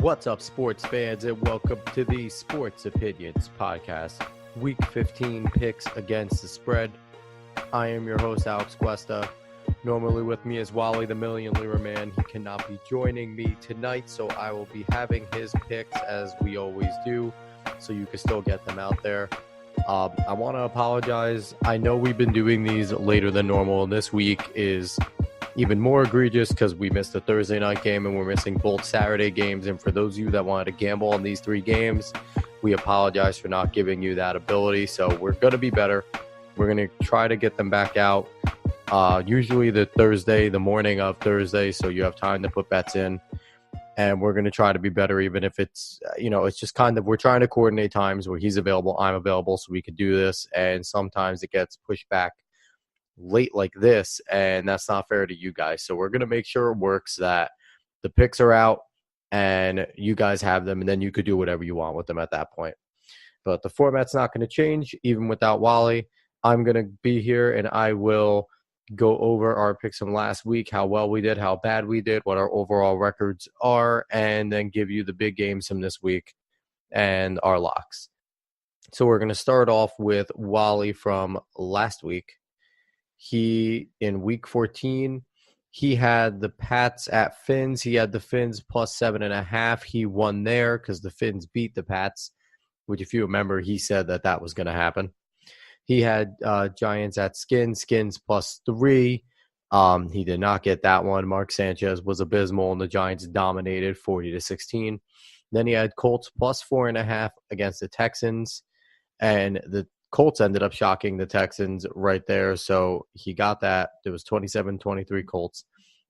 What's up, sports fans, and welcome to the Sports Opinions Podcast. Week 15 picks against the spread. I am your host, Alex Cuesta. Normally with me is Wally, the Million Lira Man. He cannot be joining me tonight, so I will be having his picks as we always do, so you can still get them out there. I want to apologize. I know we've been doing these later than normal, and this week is even more egregious because we missed the Thursday night game and we're missing both Saturday games. And for those of you that wanted to gamble on these three games, we apologize for not giving you that ability. So we're going to be better. We're going to try to get them back out usually the morning of Thursday, so you have time to put bets in. And we're going to try to be better, even if it's, it's just kind of, we're trying to coordinate times where he's available, I'm available, so we could do this. And sometimes it gets pushed back late like this, and that's not fair to you guys. So we're going to make sure it works, that the picks are out and you guys have them, and then you could do whatever you want with them at that point. But the format's not going to change even without Wally. I'm going to be here and I will go over our picks from last week, how well we did, how bad we did, what our overall records are, and then give you the big games from this week and our locks. So we're going to start off with Wally from last week. He, in week 14, he had the Pats at Finns. He had the Finns plus 7.5. He won there because the Finns beat the Pats, which, if you remember, he said that was going to happen. He had Giants at Skins plus 3. He did not get that one. Mark Sanchez was abysmal, and the Giants dominated 40-16. Then he had Colts plus 4.5 against the Texans, and the Colts ended up shocking the Texans right there, so he got that. It was 27-23 Colts.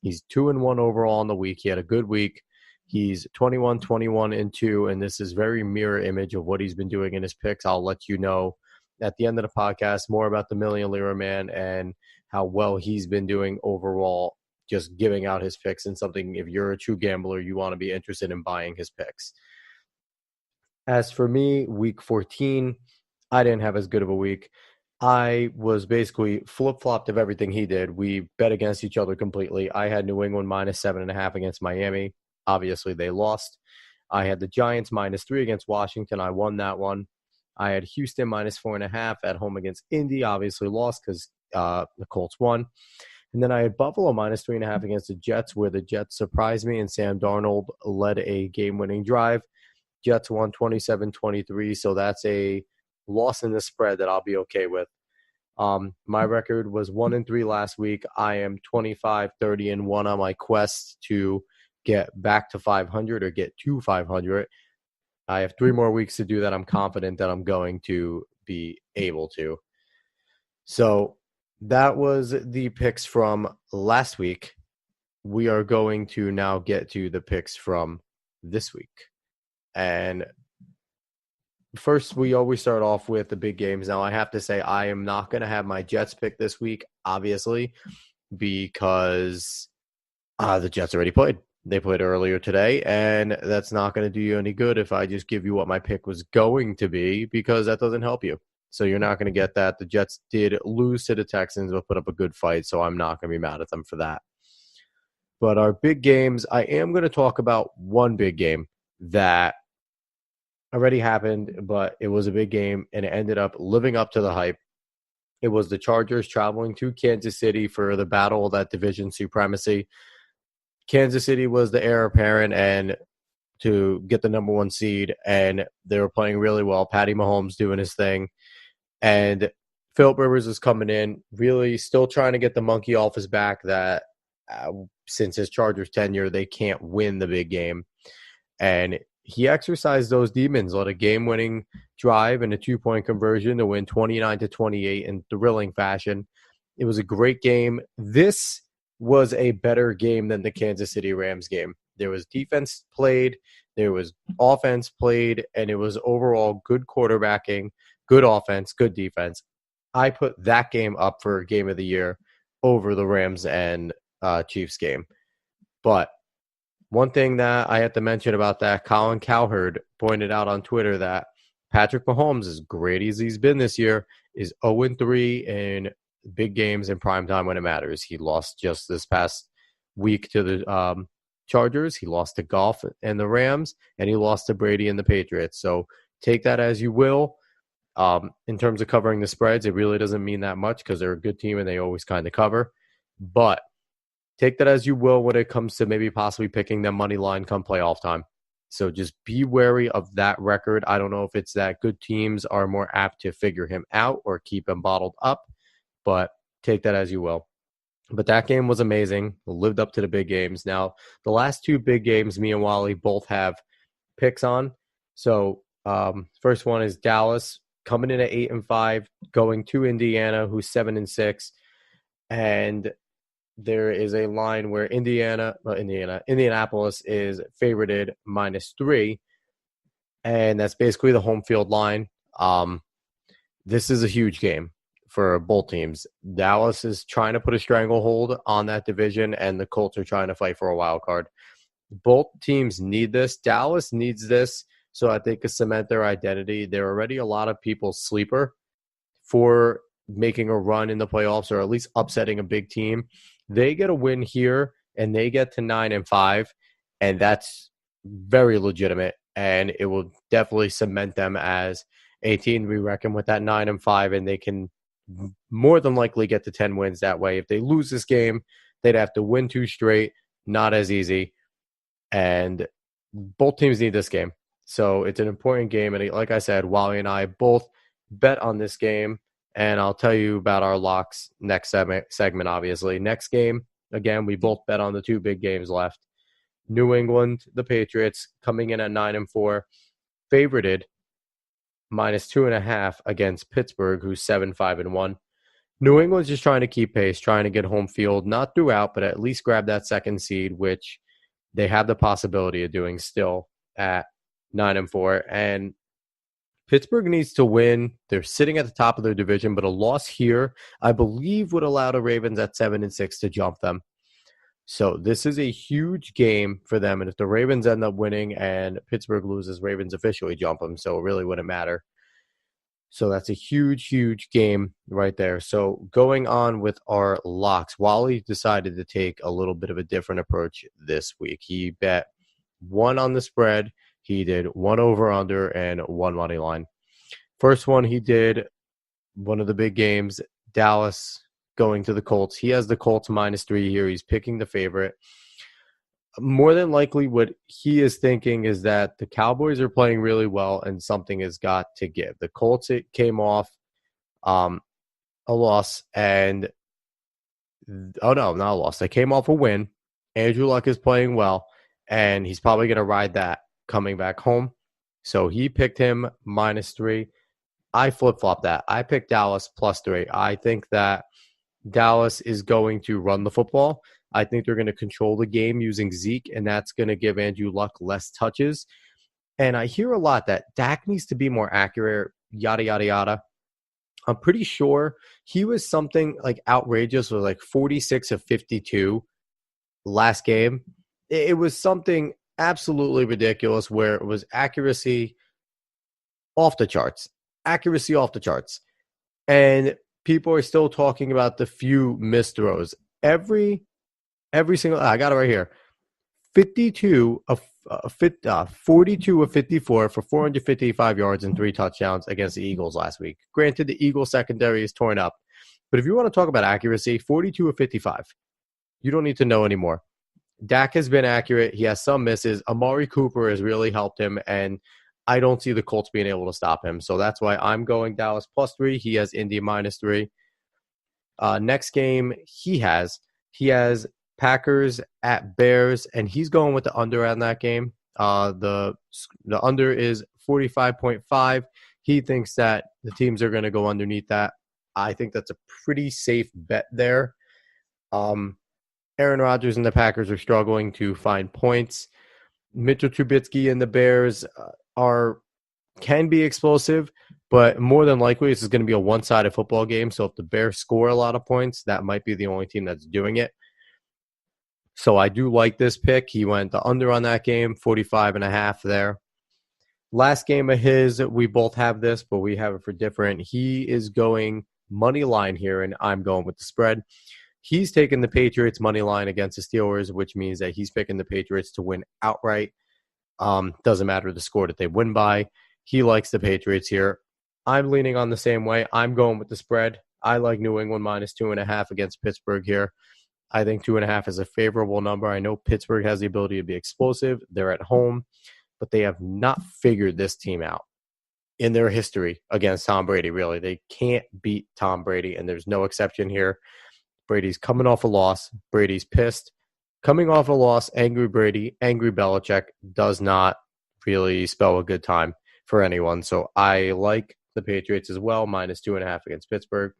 He's 2-1 overall on the week. He had a good week. He's 21-21-2, and this is very mirror image of what he's been doing in his picks. I'll let you know at the end of the podcast more about the Million Lira Man and how well he's been doing overall, just giving out his picks, and something, if you're a true gambler, you want to be interested in buying his picks. As for me, week 14, I didn't have as good of a week. I was basically flip-flopped of everything he did. We bet against each other completely. I had New England minus 7.5 against Miami. Obviously, they lost. I had the Giants minus 3 against Washington. I won that one. I had Houston minus 4.5 at home against Indy. Obviously lost because the Colts won. And then I had Buffalo minus 3.5 against the Jets, where the Jets surprised me and Sam Darnold led a game-winning drive. Jets won 27-23, so that's a loss in the spread that I'll be okay with. My record was 1-3 last week. I am 25-30-1 on my quest to get back to 500 or get to 500. I have 3 more weeks to do that. I'm confident that I'm going to be able to. So that was the picks from last week. We are going to now get to the picks from this week. And first, we always start off with the big games. Now, I have to say I am not going to have my Jets pick this week, obviously, because the Jets already played. They played earlier today, and that's not going to do you any good if I just give you what my pick was going to be, because that doesn't help you. So you're not going to get that. The Jets did lose to the Texans, but put up a good fight, so I'm not going to be mad at them for that. But our big games, I am going to talk about one big game that already happened, but it was a big game, and it ended up living up to the hype. It was the Chargers traveling to Kansas City for the battle of that division supremacy. Kansas City was the heir apparent and to get the number 1 seed, and they were playing really well. Patty Mahomes doing his thing, and Philip Rivers is coming in, really still trying to get the monkey off his back that since his Chargers tenure, they can't win the big game. And he exercised those demons, led a game-winning drive and a 2-point conversion to win 29-28 in thrilling fashion. It was a great game. This was a better game than the Kansas City Rams game. There was defense played, there was offense played, and it was overall good quarterbacking, good offense, good defense. I put that game up for game of the year over the Rams and Chiefs game. But one thing that I have to mention about that, Colin Cowherd pointed out on Twitter that Patrick Mahomes, as great as he's been this year, is 0-3 in big games in prime time when it matters. He lost just this past week to the Chargers, he lost to Goff and the Rams, and he lost to Brady and the Patriots. So take that as you will. In terms of covering the spreads, it really doesn't mean that much because they're a good team and they always kind of cover. But take that as you will when it comes to maybe possibly picking them money line come playoff time. So just be wary of that record. I don't know if it's that good teams are more apt to figure him out or keep him bottled up, but take that as you will. But that game was amazing. Lived up to the big games. Now, the last two big games, me and Wally both have picks on. So first one is Dallas coming in at 8-5, going to Indiana, who's 7-6. And there is a line where Indianapolis is favorited -3, and that's basically the home field line. This is a huge game for both teams. Dallas is trying to put a stranglehold on that division, and the Colts are trying to fight for a wild card. Both teams need this. Dallas needs this, so I think to cement their identity. They're already a lot of people's sleeper for making a run in the playoffs or at least upsetting a big team. They get a win here and they get to 9-5, and that's very legitimate. And it will definitely cement them as a team we reckon with that 9-5, and they can more than likely get to 10 wins that way. If they lose this game, they'd have to win 2 straight. Not as easy. And both teams need this game. So it's an important game. And like I said, Wally and I both bet on this game. And I'll tell you about our locks next segment, obviously. Next game, again, we both bet on the 2 big games left. New England, the Patriots, coming in at 9-4, favorited -2.5 against Pittsburgh, who's 7-5-1. New England's just trying to keep pace, trying to get home field, not throughout, but at least grab that second seed, which they have the possibility of doing still at 9-4. And Pittsburgh needs to win. They're sitting at the top of their division, but a loss here, I believe, would allow the Ravens at 7-6 to jump them. So this is a huge game for them. And if the Ravens end up winning and Pittsburgh loses, Ravens officially jump them. So it really wouldn't matter. So that's a huge, huge game right there. So going on with our locks, Wally decided to take a little bit of a different approach this week. He bet 1 on the spread. He did 1 over-under and 1 money line. First one he did, one of the big games, Dallas going to the Colts. He has the Colts -3 here. He's picking the favorite. More than likely what he is thinking is that the Cowboys are playing really well and something has got to give. The Colts, it came off a loss and not a loss. They came off a win. Andrew Luck is playing well, and he's probably going to ride that coming back home. So he picked him -3. I flip-flopped that. I picked Dallas +3. I think that Dallas is going to run the football. I think they're going to control the game using Zeke, and that's going to give Andrew Luck less touches. And I hear a lot that Dak needs to be more accurate, yada, yada, yada. I'm pretty sure he was something like outrageous, was like 46 of 52 last game. It was something absolutely ridiculous where it was accuracy off the charts. Accuracy off the charts. And people are still talking about the few missed throws. Every single, I got it right here. 42 of 42 of 54 for 455 yards and 3 touchdowns against the Eagles last week. Granted, the Eagles secondary is torn up. But if you want to talk about accuracy, 42 of 55. You don't need to know anymore. Dak has been accurate. He has some misses. Amari Cooper has really helped him, and I don't see the Colts being able to stop him. So that's why I'm going Dallas +3. He has Indy -3. Next game he has Packers at Bears, and he's going with the under on that game. The under is 45.5. He thinks that the teams are going to go underneath that. I think that's a pretty safe bet there. Aaron Rodgers and the Packers are struggling to find points. Mitchell Trubisky and the Bears can be explosive, but more than likely this is going to be a one-sided football game. So if the Bears score a lot of points, that might be the only team that's doing it. So I do like this pick. He went the under on that game, 45.5 there. Last game of his, we both have this, but we have it for different. He is going money line here, and I'm going with the spread. He's taking the Patriots money line against the Steelers, which means that he's picking the Patriots to win outright. Doesn't matter the score that they win by. He likes the Patriots here. I'm leaning on the same way. I'm going with the spread. I like New England minus 2.5 against Pittsburgh here. I think 2.5 is a favorable number. I know Pittsburgh has the ability to be explosive. They're at home, but they have not figured this team out in their history against Tom Brady, really. They can't beat Tom Brady, and there's no exception here. Brady's coming off a loss. Brady's pissed. Coming off a loss, angry Brady, angry Belichick does not really spell a good time for anyone. So I like the Patriots as well, minus 2.5 against Pittsburgh.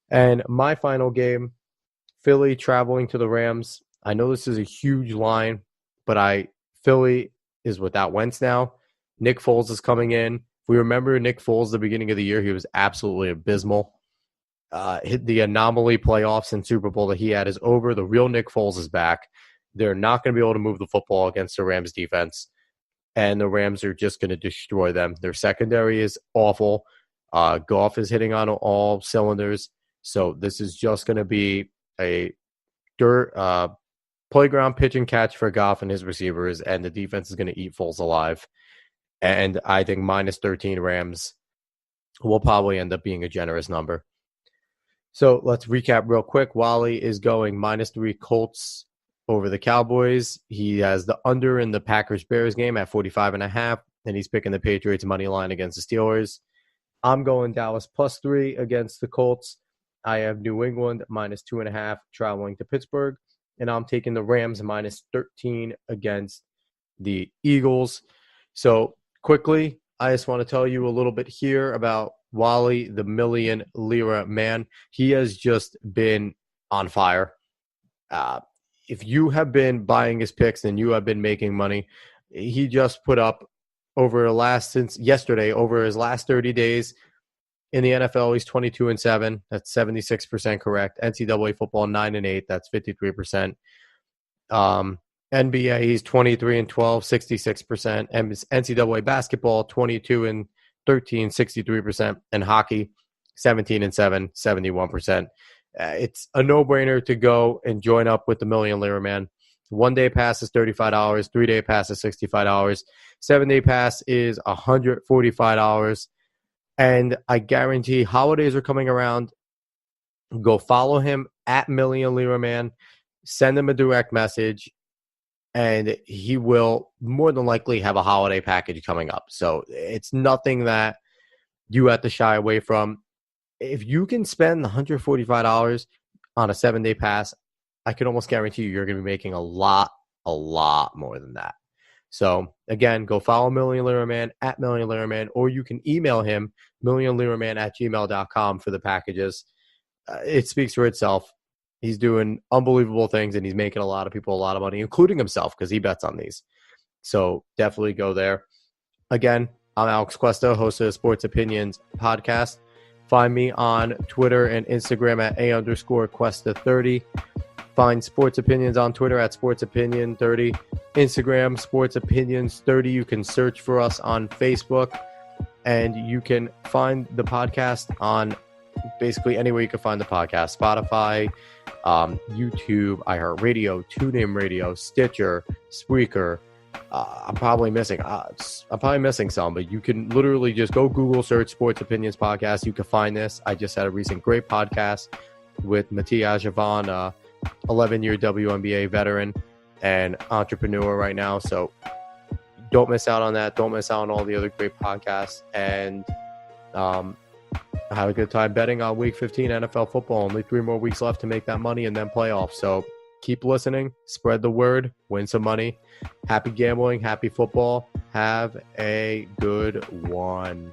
And my final game, Philly traveling to the Rams. I know this is a huge line, but Philly is without Wentz now. Nick Foles is coming in. If we remember Nick Foles, the beginning of the year, he was absolutely abysmal. The anomaly playoffs and Super Bowl that he had is over. The real Nick Foles is back. They're not going to be able to move the football against the Rams defense, and the Rams are just going to destroy them. Their secondary is awful. Goff is hitting on all cylinders. So this is just going to be a playground pitch and catch for Goff and his receivers, and the defense is going to eat Foles alive. And I think minus 13 Rams will probably end up being a generous number. So let's recap real quick. Wally is going minus 3 Colts over the Cowboys. He has the under in the Packers-Bears game at 45.5, and he's picking the Patriots money line against the Steelers. I'm going Dallas plus 3 against the Colts. I have New England minus 2.5 traveling to Pittsburgh, and I'm taking the Rams minus 13 against the Eagles. So quickly, I just want to tell you a little bit here about Wally, the million lira man. He has just been on fire. If you have been buying his picks, then you have been making money. He just put up since yesterday, over his last 30 days in the NFL, he's 22-7. That's 76% correct. NCAA football 9-8. That's 53%. NBA, he's 23-12, 66%. And NCAA basketball 22-13, 63%. And hockey 17-7, 71%. It's a no-brainer to go and join up with the Million Lira Man. 1-day pass is $35. 3-day pass is $65. 7-day pass is $145. And I guarantee holidays are coming around. Go follow him at Million Lira Man. Send him a direct message, and he will more than likely have a holiday package coming up. So it's nothing that you have to shy away from. If you can spend $145 on a 7-day pass, I can almost guarantee you're going to be making a lot more than that. So, again, go follow Million Lira Man at Million Lira Man, or you can email him, millionliraman@gmail.com for the packages. It speaks for itself. He's doing unbelievable things, and he's making a lot of people a lot of money, including himself, because he bets on these. So, definitely go there. Again, I'm Alex Cuesta, host of the Sports Opinions podcast. Find me on Twitter and Instagram at @A_Cuesta30. Find Sports Opinions on Twitter at SportsOpinion30. Instagram, Sports Opinions 30. You can search for us on Facebook, and you can find the podcast on basically anywhere you can find the podcast. Spotify, YouTube, iHeartRadio, TuneIn Radio, Stitcher, Spreaker. I'm probably missing some, but you can literally just go Google search Sports Opinions Podcast. You can find this. I just had a recent great podcast with Matthias Javon, 11-year WNBA veteran and entrepreneur right now. So don't miss out on that. Don't miss out on all the other great podcasts. And have a good time betting on Week 15 NFL football. Only 3 more weeks left to make that money and then playoffs. So keep listening. Spread the word. Win some money. Happy gambling. Happy football. Have a good one.